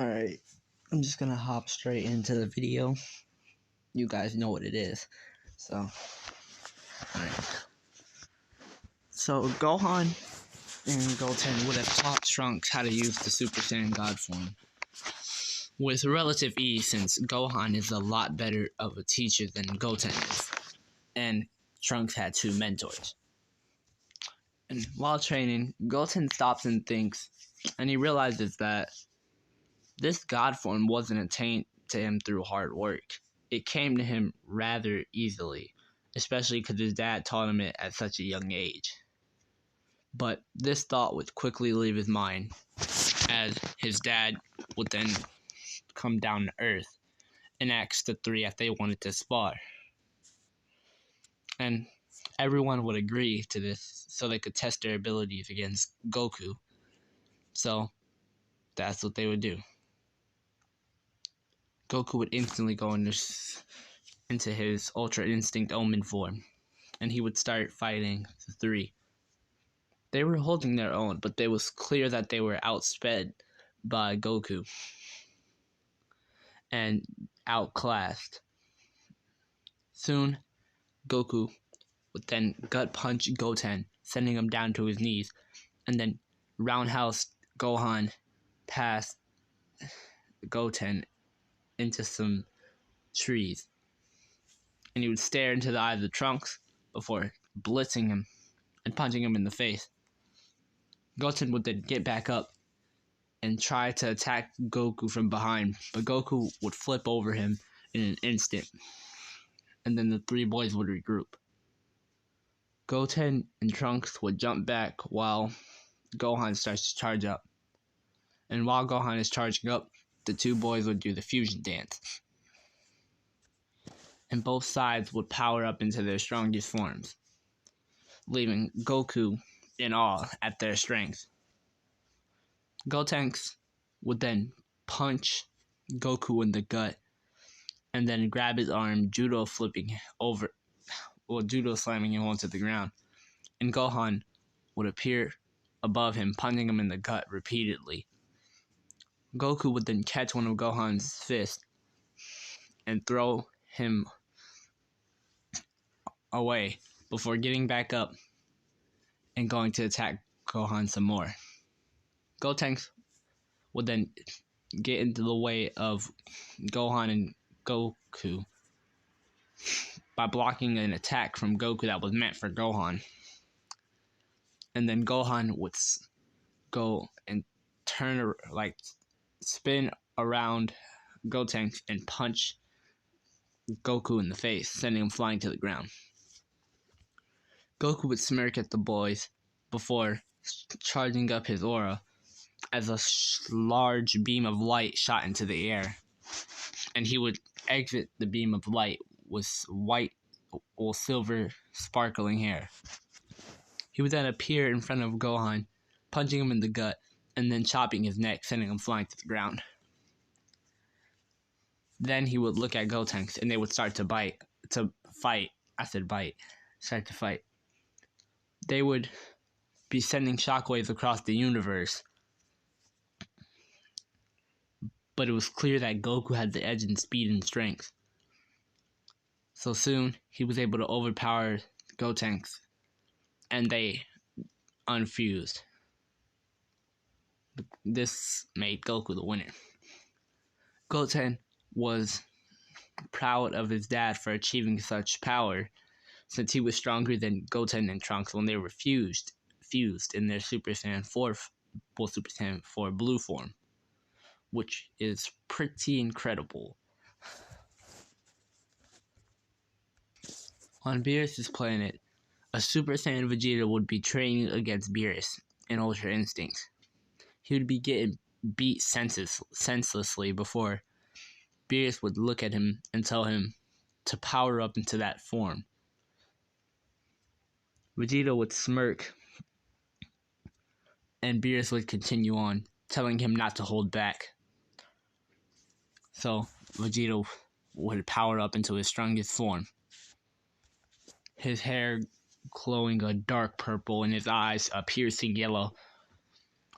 Alright, I'm just gonna hop straight into the video. You guys know what it is. Alright. So, Gohan and Goten would have taught Trunks how to use the Super Saiyan God form with relative ease, since Gohan is a lot better of a teacher than Goten is. And Trunks had two mentors. And while training, Goten stops and thinks, and he realizes that this God form wasn't attained to him through hard work. It came to him rather easily, especially because his dad taught him it at such a young age. But this thought would quickly leave his mind, as his dad would then come down to earth and ask the three if they wanted to spar. And everyone would agree to this so they could test their abilities against Goku. So that's what they would do. Goku would instantly go into his Ultra Instinct Omen form, and he would start fighting the three. They were holding their own, but it was clear that they were outsped by Goku and outclassed. Soon, Goku would then gut punch Goten, sending him down to his knees, and then roundhouse Gohan past Goten into some trees. And he would stare into the eyes of Trunks before blitzing him and punching him in the face. Goten would then get back up and try to attack Goku from behind, but Goku would flip over him in an instant, and then the three boys would regroup. Goten and Trunks would jump back while Gohan starts to charge up. And while Gohan is charging up, the two boys would do the fusion dance. And both sides would power up into their strongest forms, leaving Goku in awe at their strength. Gotenks would then punch Goku in the gut and then grab his arm, judo slamming him onto the ground. And Gohan would appear above him, punching him in the gut repeatedly. Goku would then catch one of Gohan's fists and throw him away before getting back up and going to attack Gohan some more. Gotenks would then get into the way of Gohan and Goku by blocking an attack from Goku that was meant for Gohan. And then Gohan would go and spin around Gotenks and punch Goku in the face, sending him flying to the ground. Goku would smirk at the boys before charging up his aura as a large beam of light shot into the air, and he would exit the beam of light with white or silver sparkling hair. He would then appear in front of Gohan, punching him in the gut, and then chopping his neck, sending him flying to the ground. Then he would look at Gotenks, and they would start to fight. They would be sending shockwaves across the universe, but it was clear that Goku had the edge in speed and strength. So soon, he was able to overpower Gotenks, and they unfused. This made Goku the winner. Goten was proud of his dad for achieving such power, since he was stronger than Goten and Trunks when they were fused in their Super Saiyan 4 blue form, which is pretty incredible. On Beerus' planet, a Super Saiyan Vegeta would be training against Beerus in Ultra Instinct. He would be getting beat senselessly before Beerus would look at him and tell him to power up into that form. Vegeta would smirk, and Beerus would continue on, telling him not to hold back. So Vegeta would power up into his strongest form, his hair glowing a dark purple and his eyes a piercing yellow.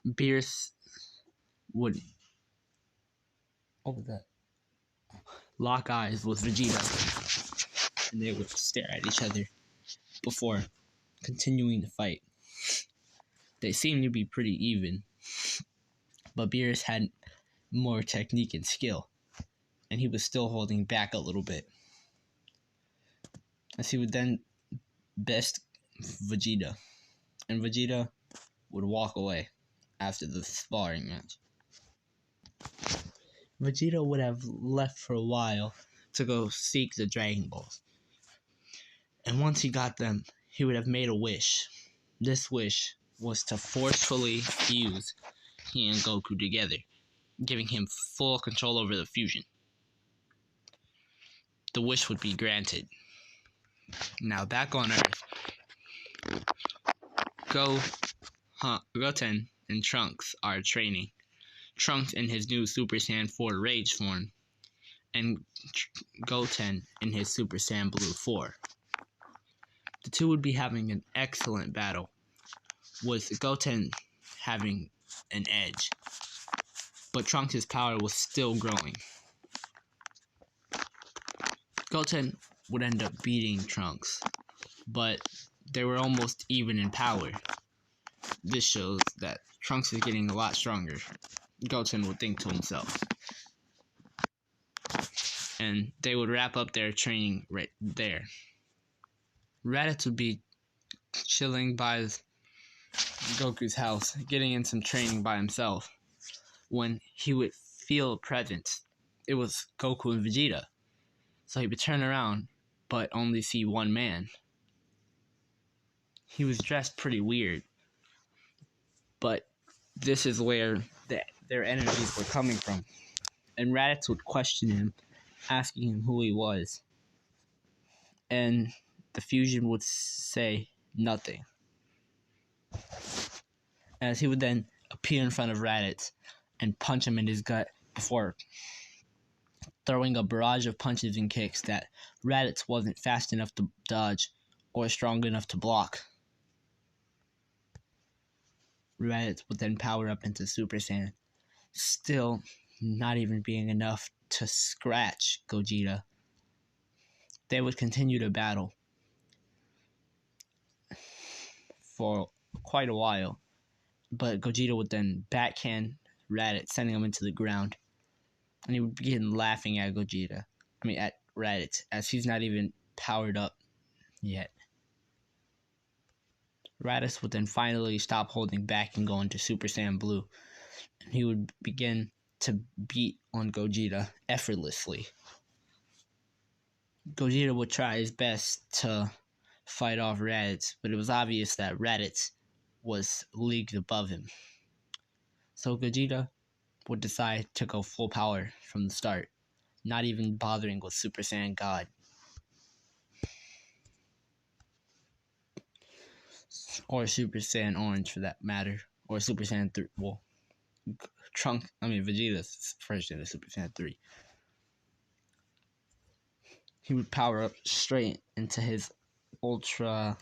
Beerus would What was that? Lock eyes with Vegeta, and they would stare at each other before continuing the fight. They seemed to be pretty even, but Beerus had more technique and skill, and he was still holding back a little bit, as he would then best Vegeta, and Vegeta would walk away after the sparring match. Vegeta would have left for a while to go seek the Dragon Balls, and once he got them, he would have made a wish. This wish was to forcefully fuse he and Goku together, giving him full control over the fusion. The wish would be granted. Now back on Earth, Goten and Trunks are training. Trunks in his new Super Saiyan 4 Rage form, and Goten in his Super Saiyan Blue 4. The two would be having an excellent battle, with Goten having an edge, but Trunks' power was still growing. Goten would end up beating Trunks, but they were almost even in power. This shows that Trunks is getting a lot stronger, Goten would think to himself. And they would wrap up their training right there. Raditz would be chilling by Goku's house, getting in some training by himself, when he would feel a presence. It was Goku and Vegeta. So he would turn around, but only see one man. He was dressed pretty weird, but this is where their energies were coming from. And Raditz would question him, asking him who he was. And the fusion would say nothing, as he would then appear in front of Raditz and punch him in his gut before throwing a barrage of punches and kicks that Raditz wasn't fast enough to dodge or strong enough to block. Raditz would then power up into Super Saiyan, still not even being enough to scratch Gogeta. They would continue to battle for quite a while, but Gogeta would then backhand Raditz, sending him into the ground, and he would begin laughing at at Raditz, as he's not even powered up yet. Raditz would then finally stop holding back and go into Super Saiyan Blue, and he would begin to beat on Gogeta effortlessly. Gogeta would try his best to fight off Raditz, but it was obvious that Raditz was leagues above him. So Gogeta would decide to go full power from the start, not even bothering with Super Saiyan God. Or Super Saiyan Orange for that matter. Or Super Saiyan 3. Well, Vegeta's version of Super Saiyan 3. He would power up straight into his ultra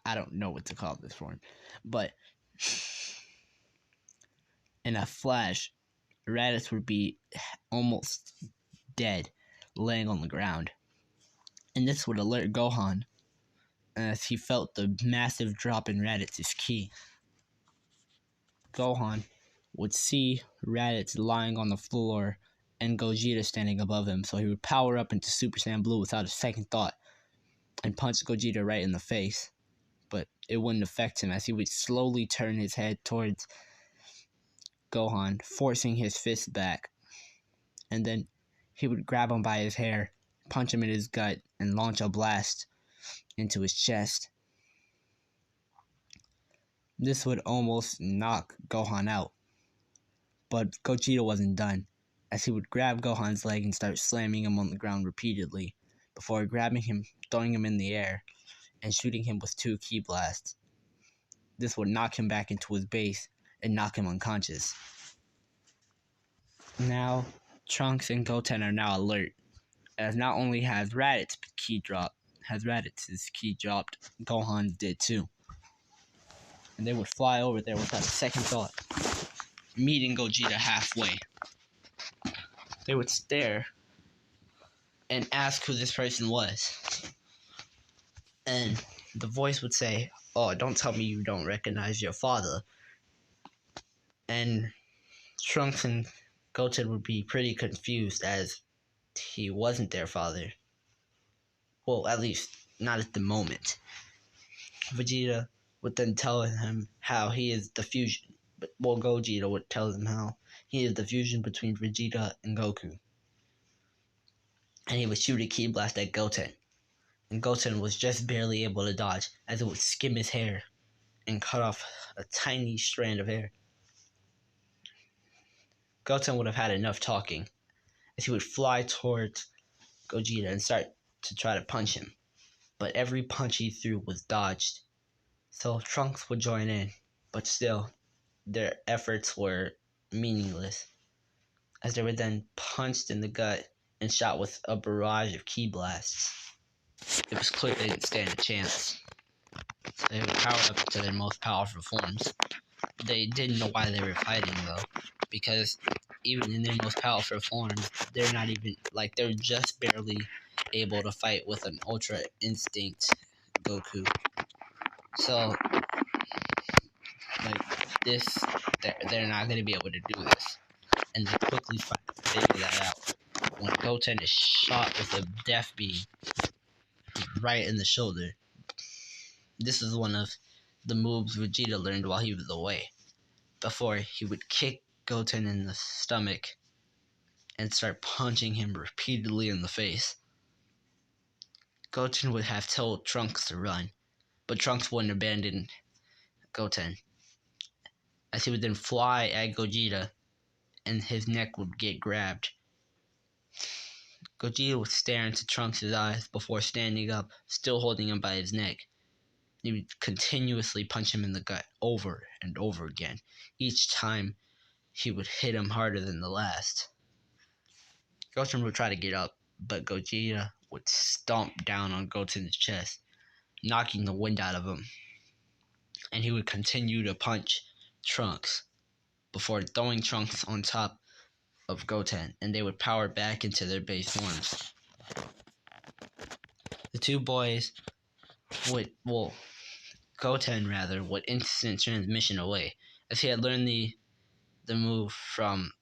I don't know what to call this form, but in a flash, Raditz would be almost dead, laying on the ground. And this would alert Gohan, as he felt the massive drop in Raditz's ki. Gohan would see Raditz lying on the floor and Gogeta standing above him, so he would power up into Super Saiyan Blue without a second thought and punch Gogeta right in the face. But it wouldn't affect him, as he would slowly turn his head towards Gohan, forcing his fist back. And then he would grab him by his hair, punch him in his gut, and launch a blast into his chest. This would almost knock Gohan out. But Gogeta wasn't done, as he would grab Gohan's leg and start slamming him on the ground repeatedly, before grabbing him, throwing him in the air, and shooting him with 2 ki blasts. This would knock him back into his base and knock him unconscious. Now, Trunks and Goten are now alert, as not only has Raditz's ki dropped, Gohan did too. and they would fly over there without a second thought, meeting Gogeta halfway. They would stare and ask who this person was. And the voice would say, "Oh, don't tell me you don't recognize your father." And Trunks and Goten would be pretty confused as he wasn't their father. Well, at least not at the moment. Vegeta would then tell him how he is the fusion. Well, Gogeta would tell him how he is the fusion between Vegeta and Goku. And he would shoot a ki blast at Goten. And Goten was just barely able to dodge as it would skim his hair and cut off a tiny strand of hair. Goten would have had enough talking as he would fly towards Gogeta and start to try to punch him. But every punch he threw was dodged. So Trunks would join in, but still, their efforts were meaningless, as they were then punched in the gut and shot with a barrage of ki blasts. It was clear they didn't stand a chance. So they would power up to their most powerful forms. They didn't know why they were fighting, though, because even in their most powerful forms, they're not even, they're just barely able to fight with an Ultra Instinct Goku. So, this, they're not going to be able to do this. And they quickly figure that out when Goten is shot with a death beam right in the shoulder. This is one of the moves Vegeta learned while he was away. Before, he would kick Goten in the stomach and start punching him repeatedly in the face. Goten would have told Trunks to run, but Trunks wouldn't abandon Goten, as he would then fly at Gogeta and his neck would get grabbed. Gogeta would stare into Trunks' eyes before standing up, still holding him by his neck. He would continuously punch him in the gut over and over again. Each time, he would hit him harder than the last. Goten would try to get up, but Gogeta would stomp down on Goten's chest, knocking the wind out of him. And he would continue to punch Trunks before throwing Trunks on top of Goten, and they would power back into their base forms. The two boys Goten would instant transmission away, as he had learned the move from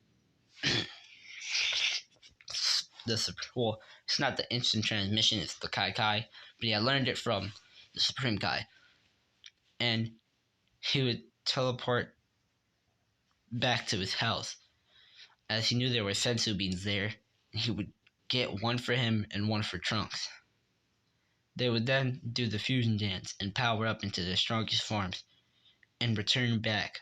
it's not the instant transmission, it's the Kai Kai, but he had learned it from the Supreme Kai. And he would teleport back to his house, as he knew there were senzu beans there, and he would get one for him and one for Trunks. They would then do the fusion dance and power up into their strongest forms and return back.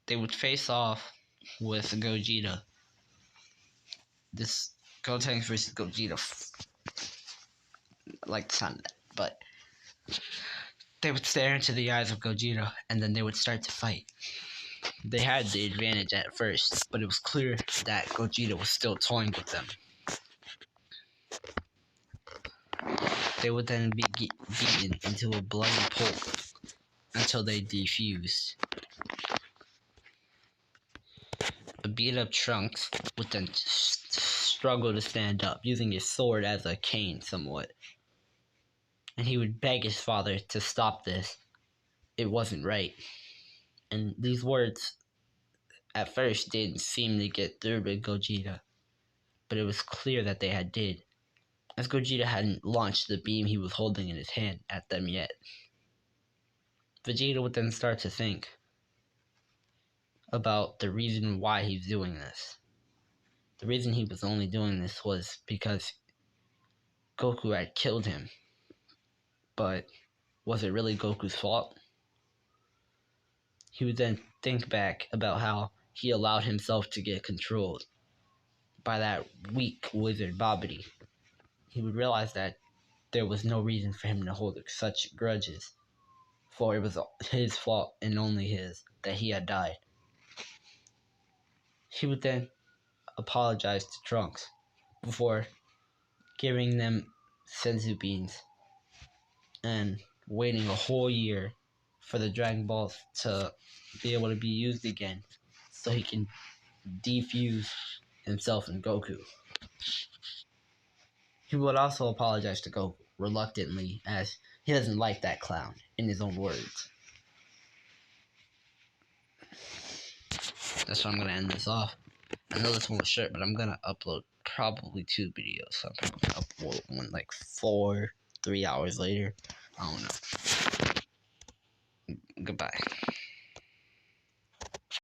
They would face off with Gogeta. This Goten versus Gogeta, I like the sound of that, but they would stare into the eyes of Gogeta and then they would start to fight. They had the advantage at first, but it was clear that Gogeta was still toying with them. They would then be beaten into a bloody pulp until they defused. A beat-up Trunks would then struggle to stand up, using his sword as a cane somewhat. And he would beg his father to stop this. It wasn't right. And these words, at first, didn't seem to get through to Gogeta. But it was clear that they did, as Gogeta hadn't launched the beam he was holding in his hand at them yet. Vegeta would then start to think about the reason why he's doing this. The reason he was only doing this was because Goku had killed him. But was it really Goku's fault? He would then think back about how he allowed himself to get controlled by that weak wizard Babidi. He would realize that there was no reason for him to hold such grudges, for it was his fault and only his that he had died. He would then apologize to Trunks before giving them senzu beans and waiting a whole year for the Dragon Balls to be able to be used again, so he can defuse himself and Goku. He would also apologize to Goku reluctantly, as he doesn't like that clown, in his own words. That's why I'm gonna end this off. I know this one was short, but I'm gonna upload probably 2 videos. So I'm probably gonna upload one like 3 hours later. I don't know. Goodbye.